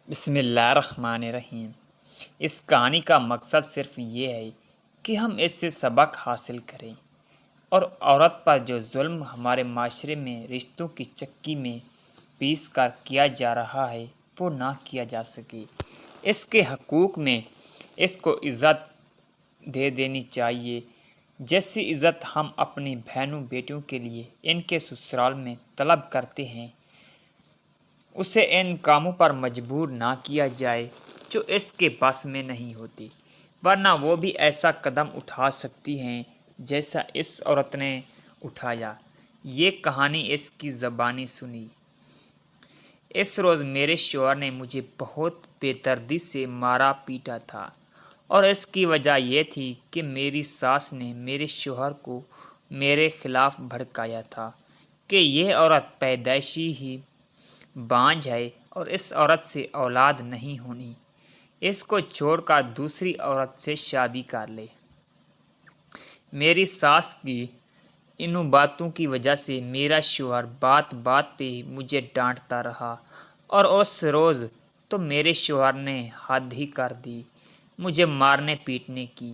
بسم اللہ الرحمن الرحیم۔ اس کہانی کا مقصد صرف یہ ہے کہ ہم اس سے سبق حاصل کریں اور عورت پر جو ظلم ہمارے معاشرے میں رشتوں کی چکی میں پیس کر کیا جا رہا ہے وہ نہ کیا جا سکے۔ اس کے حقوق میں اس کو عزت دے دینی چاہیے، جیسی عزت ہم اپنی بہنوں بیٹیوں کے لیے ان کے سسرال میں طلب کرتے ہیں۔ اسے ان کاموں پر مجبور نہ کیا جائے جو اس کے بس میں نہیں ہوتی، ورنہ وہ بھی ایسا قدم اٹھا سکتی ہیں جیسا اس عورت نے اٹھایا۔ یہ کہانی اس کی زبانی سنی۔ اس روز میرے شوہر نے مجھے بہت بے دردی سے مارا پیٹا تھا، اور اس کی وجہ یہ تھی کہ میری ساس نے میرے شوہر کو میرے خلاف بھڑکایا تھا کہ یہ عورت پیدائشی ہی بانجھ ہے اور اس عورت سے اولاد نہیں ہونی، اس کو چھوڑ کر دوسری عورت سے شادی کر لے۔ میری ساس کی انہوں باتوں کی وجہ سے میرا شوہر بات بات پہ مجھے ڈانٹتا رہا، اور اس روز تو میرے شوہر نے حد ہی کر دی مجھے مارنے پیٹنے کی۔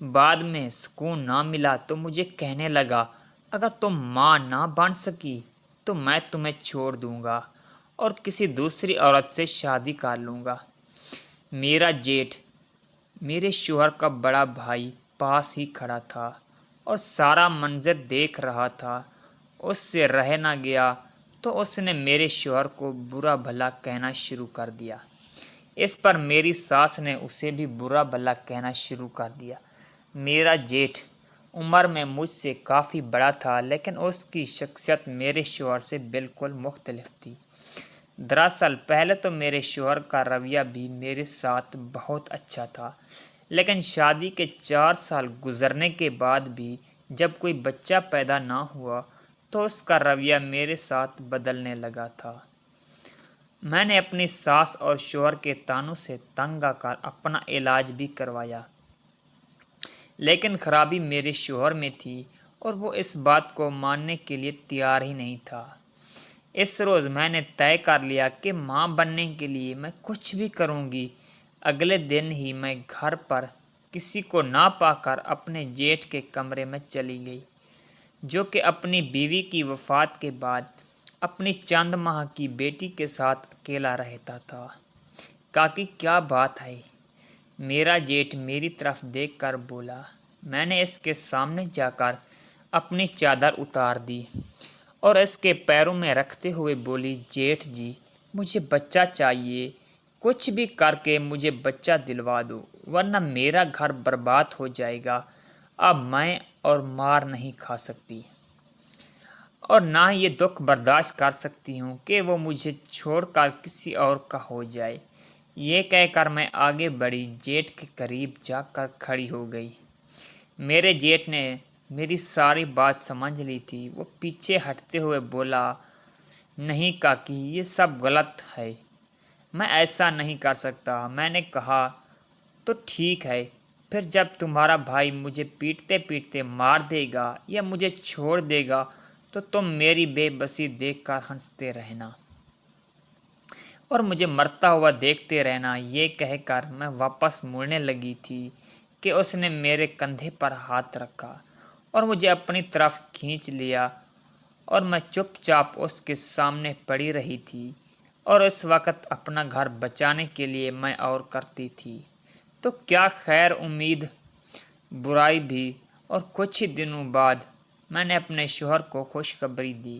بعد میں سکون نہ ملا تو مجھے کہنے لگا، اگر تم ماں نہ بن سکی تو میں تمہیں چھوڑ دوں گا اور کسی دوسری عورت سے شادی کر لوں گا۔ میرا جیٹھ، میرے شوہر کا بڑا بھائی، پاس ہی کھڑا تھا اور سارا منظر دیکھ رہا تھا۔ اس سے رہ نہ گیا تو اس نے میرے شوہر کو برا بھلا کہنا شروع کر دیا۔ اس پر میری ساس نے اسے بھی برا بھلا کہنا شروع کر دیا۔ میرا جیٹھ عمر میں مجھ سے کافی بڑا تھا، لیکن اس کی شخصیت میرے شوہر سے بالکل مختلف تھی۔ دراصل پہلے تو میرے شوہر کا رویہ بھی میرے ساتھ بہت اچھا تھا، لیکن شادی کے 4 سال گزرنے کے بعد بھی جب کوئی بچہ پیدا نہ ہوا تو اس کا رویہ میرے ساتھ بدلنے لگا تھا۔ میں نے اپنی ساس اور شوہر کے طعنوں سے تنگ آ کر اپنا علاج بھی کروایا، لیکن خرابی میرے شوہر میں تھی اور وہ اس بات کو ماننے کے لیے تیار ہی نہیں تھا۔ اس روز میں نے طے کر لیا کہ ماں بننے کے لیے میں کچھ بھی کروں گی۔ اگلے دن ہی میں گھر پر کسی کو نہ پا کر اپنے جیٹھ کے کمرے میں چلی گئی، جو کہ اپنی بیوی کی وفات کے بعد اپنی چند ماہ کی بیٹی کے ساتھ اکیلا رہتا تھا۔ کاکی کیا بات ہے؟ میرا جیٹھ میری طرف دیکھ کر بولا۔ میں نے اس کے سامنے جا کر اپنی چادر اتار دی اور اس کے پیروں میں رکھتے ہوئے بولی، جیٹھ جی، مجھے بچہ چاہیے، کچھ بھی کر کے مجھے بچہ دلوا دو، ورنہ میرا گھر برباد ہو جائے گا۔ اب میں اور مار نہیں کھا سکتی اور نہ یہ دکھ برداشت کر سکتی ہوں کہ وہ مجھے چھوڑ کر کسی اور کا ہو جائے۔ یہ کہہ کر میں آگے بڑھی، جیٹھ کے قریب جا کر کھڑی ہو گئی۔ میرے جیٹھ نے میری ساری بات سمجھ لی تھی۔ وہ پیچھے ہٹتے ہوئے بولا، نہیں کاکی، یہ سب غلط ہے، میں ایسا نہیں کر سکتا۔ میں نے کہا، تو ٹھیک ہے، پھر جب تمہارا بھائی مجھے پیٹتے پیٹتے مار دے گا یا مجھے چھوڑ دے گا تو تم میری بے بسی دیکھ کر ہنستے رہنا اور مجھے مرتا ہوا دیکھتے رہنا۔ یہ کہہ کر میں واپس مڑنے لگی تھی کہ اس نے میرے کندھے پر ہاتھ رکھا اور مجھے اپنی طرف کھینچ لیا، اور میں چپ چاپ اس کے سامنے پڑی رہی تھی، اور اس وقت اپنا گھر بچانے کے لیے میں اور کرتی تھی تو کیا خیر امید برائی بھی۔ اور کچھ ہی دنوں بعد میں نے اپنے شوہر کو خوشخبری دی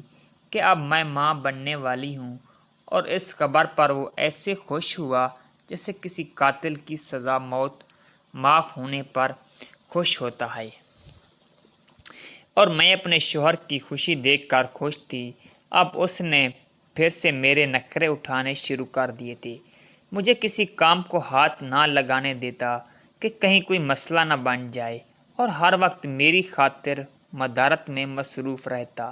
کہ اب میں ماں بننے والی ہوں، اور اس خبر پر وہ ایسے خوش ہوا جیسے کسی قاتل کی سزا موت معاف ہونے پر خوش ہوتا ہے، اور میں اپنے شوہر کی خوشی دیکھ کر خوش تھی۔ اب اس نے پھر سے میرے نخرے اٹھانے شروع کر دیے تھے۔ مجھے کسی کام کو ہاتھ نہ لگانے دیتا کہ کہیں کوئی مسئلہ نہ بن جائے، اور ہر وقت میری خاطر مدارت میں مصروف رہتا۔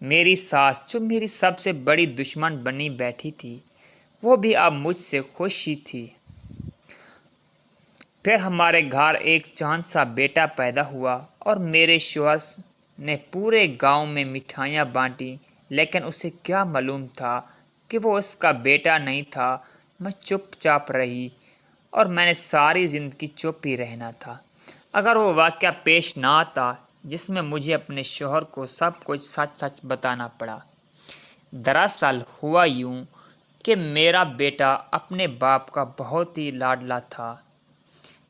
میری ساس، جو میری سب سے بڑی دشمن بنی بیٹھی تھی، وہ بھی اب مجھ سے خوش ہی تھی۔ پھر ہمارے گھر ایک چاند سا بیٹا پیدا ہوا، اور میرے شوہر نے پورے گاؤں میں مٹھائیاں بانٹیں، لیکن اسے کیا معلوم تھا کہ وہ اس کا بیٹا نہیں تھا، میں چپ چاپ رہی اور میں نے ساری زندگی چپ ہی رہنا تھا اگر وہ واقعہ پیش نہ آتا جس میں مجھے اپنے شوہر کو سب کچھ سچ سچ بتانا پڑا۔ دراصل ہوا یوں کہ میرا بیٹا اپنے باپ کا بہت ہی لاڈلا تھا۔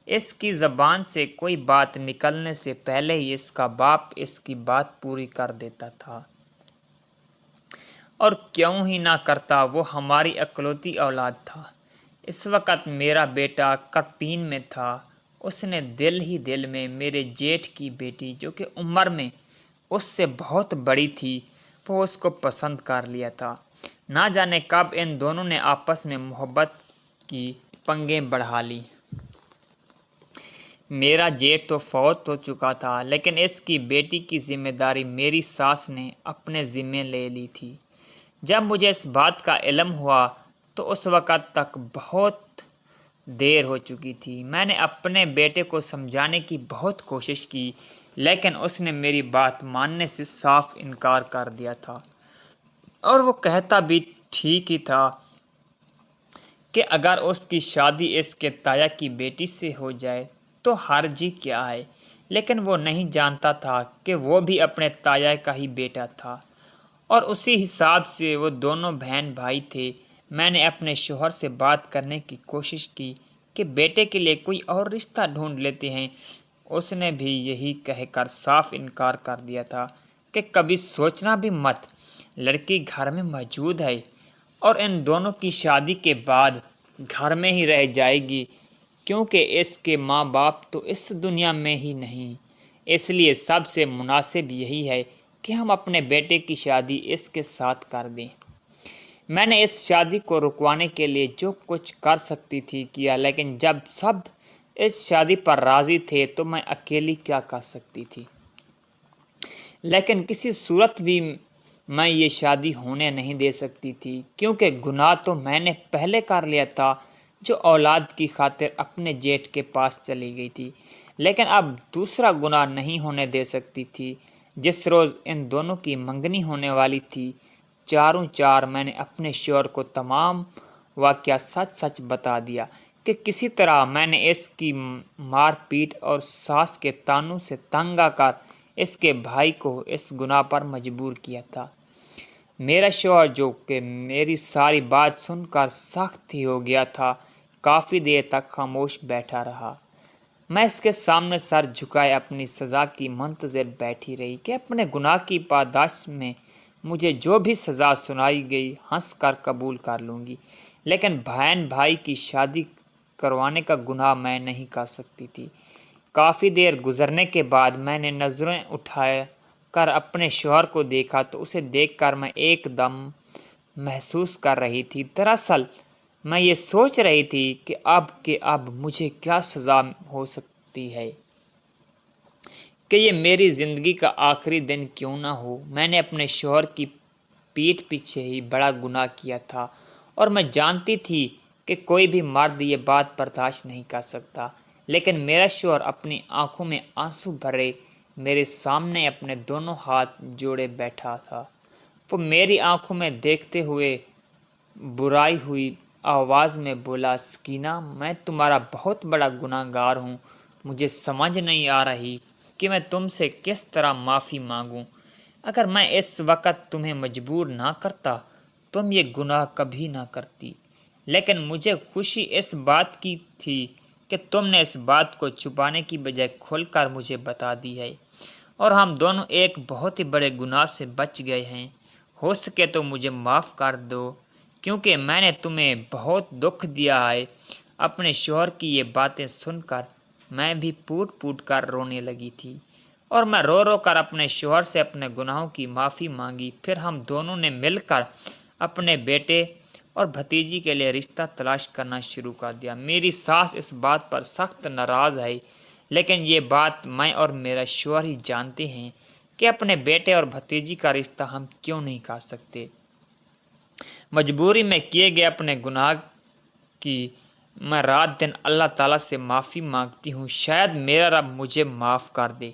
اس کی زبان سے کوئی بات نکلنے سے پہلے ہی اس کا باپ اس کی بات پوری کر دیتا تھا، اور کیوں ہی نہ کرتا، وہ ہماری اکلوتی اولاد تھا۔ اس وقت میرا بیٹا کرپین میں تھا۔ اس نے دل ہی دل میں میرے جیٹھ کی بیٹی جو کہ عمر میں اس سے بہت بڑی تھی وہ اس کو پسند کر لیا تھا۔ نہ جانے کب ان دونوں نے آپس میں محبت کی پنگیں بڑھا لی۔ میرا جیٹھ تو فوت ہو چکا تھا لیکن اس کی بیٹی کی ذمہ داری میری ساس نے اپنے ذمے لے لی تھی۔ جب مجھے اس بات کا علم ہوا تو اس وقت تک بہت دیر ہو چکی تھی۔ میں نے اپنے بیٹے کو سمجھانے کی بہت کوشش کی لیکن اس نے میری بات ماننے سے صاف انکار کر دیا تھا، اور وہ کہتا بھی ٹھیک ہی تھا کہ اگر اس کی شادی اس کے تایا کی بیٹی سے ہو جائے تو حرج ہی کیا ہے، لیکن وہ نہیں جانتا تھا کہ وہ بھی اپنے تایا کا ہی بیٹا تھا اور اسی حساب سے وہ دونوں بہن بھائی تھے۔ میں نے اپنے شوہر سے بات کرنے کی کوشش کی کہ بیٹے کے لیے کوئی اور رشتہ ڈھونڈ لیتے ہیں۔ اس نے بھی یہی کہہ کر صاف انکار کر دیا تھا کہ کبھی سوچنا بھی مت، لڑکی گھر میں موجود ہے اور ان دونوں کی شادی کے بعد گھر میں ہی رہ جائے گی کیونکہ اس کے ماں باپ تو اس دنیا میں ہی نہیں، اس لیے سب سے مناسب یہی ہے کہ ہم اپنے بیٹے کی شادی اس کے ساتھ کر دیں۔ میں نے اس شادی کو رکوانے کے لیے جو کچھ کر سکتی تھی کیا، لیکن جب سب اس شادی پر راضی تھے تو میں اکیلی کیا کر سکتی تھی؟ لیکن کسی صورت بھی میں یہ شادی ہونے نہیں دے سکتی تھی کیونکہ گناہ تو میں نے پہلے کر لیا تھا جو اولاد کی خاطر اپنے جیٹھ کے پاس چلی گئی تھی، لیکن اب دوسرا گناہ نہیں ہونے دے سکتی تھی۔ جس روز ان دونوں کی منگنی ہونے والی تھی چاروں چار میں نے اپنے شوہر کو تمام واقعہ سچ سچ بتا دیا کہ کسی طرح میں نے اس کی مار پیٹ اور ساس کے تانوں سے تنگ آ کر اس کے بھائی کو اس گناہ پر مجبور کیا تھا۔ میرا شوہر جو کہ میری ساری بات سن کر سخت ہی ہو گیا تھا کافی دیر تک خاموش بیٹھا رہا۔ میں اس کے سامنے سر جھکائے اپنی سزا کی منتظر بیٹھی رہی کہ اپنے گناہ کی پاداش میں مجھے جو بھی سزا سنائی گئی ہنس کر قبول کر لوں گی، لیکن بہن بھائی کی شادی کروانے کا گناہ میں نہیں کر سکتی تھی۔ کافی دیر گزرنے کے بعد میں نے نظریں اٹھا کر اپنے شوہر کو دیکھا تو اسے دیکھ کر میں ایک دم محسوس کر رہی تھی۔ دراصل میں یہ سوچ رہی تھی کہ اب مجھے کیا سزا ہو سکتی ہے کہ یہ میری زندگی کا آخری دن کیوں نہ ہو۔ میں نے اپنے شوہر کی پیٹھ پیچھے ہی بڑا گناہ کیا تھا اور میں جانتی تھی کہ کوئی بھی مرد یہ بات برداشت نہیں کر سکتا، لیکن میرا شوہر اپنی آنکھوں میں آنسو بھرے میرے سامنے اپنے دونوں ہاتھ جوڑے بیٹھا تھا۔ وہ میری آنکھوں میں دیکھتے ہوئے برائی ہوئی آواز میں بولا، سکینہ میں تمہارا بہت بڑا گناہ گار ہوں، مجھے سمجھ نہیں آ رہی کہ میں تم سے کس طرح معافی مانگوں۔ اگر میں اس وقت تمہیں مجبور نہ کرتا تم یہ گناہ کبھی نہ کرتی، لیکن مجھے خوشی اس بات کی تھی کہ تم نے اس بات کو چھپانے کی بجائے کھل کر مجھے بتا دی ہے، اور ہم دونوں ایک بہت ہی بڑے گناہ سے بچ گئے ہیں۔ ہو سکے تو مجھے معاف کر دو کیونکہ میں نے تمہیں بہت دکھ دیا ہے۔ اپنے شوہر کی یہ باتیں سن کر میں بھی پوٹ پوٹ کر رونے لگی تھی، اور میں رو رو کر اپنے شوہر سے اپنے گناہوں کی معافی مانگی۔ پھر ہم دونوں نے مل کر اپنے بیٹے اور بھتیجی کے لیے رشتہ تلاش کرنا شروع کر دیا۔ میری ساس اس بات پر سخت ناراض ہے، لیکن یہ بات میں اور میرا شوہر ہی جانتے ہیں کہ اپنے بیٹے اور بھتیجی کا رشتہ ہم کیوں نہیں کر سکتے۔ مجبوری میں کیے گئے اپنے گناہ کی میں رات دن اللہ تعالیٰ سے معافی مانگتی ہوں، شاید میرا رب مجھے معاف کر دے۔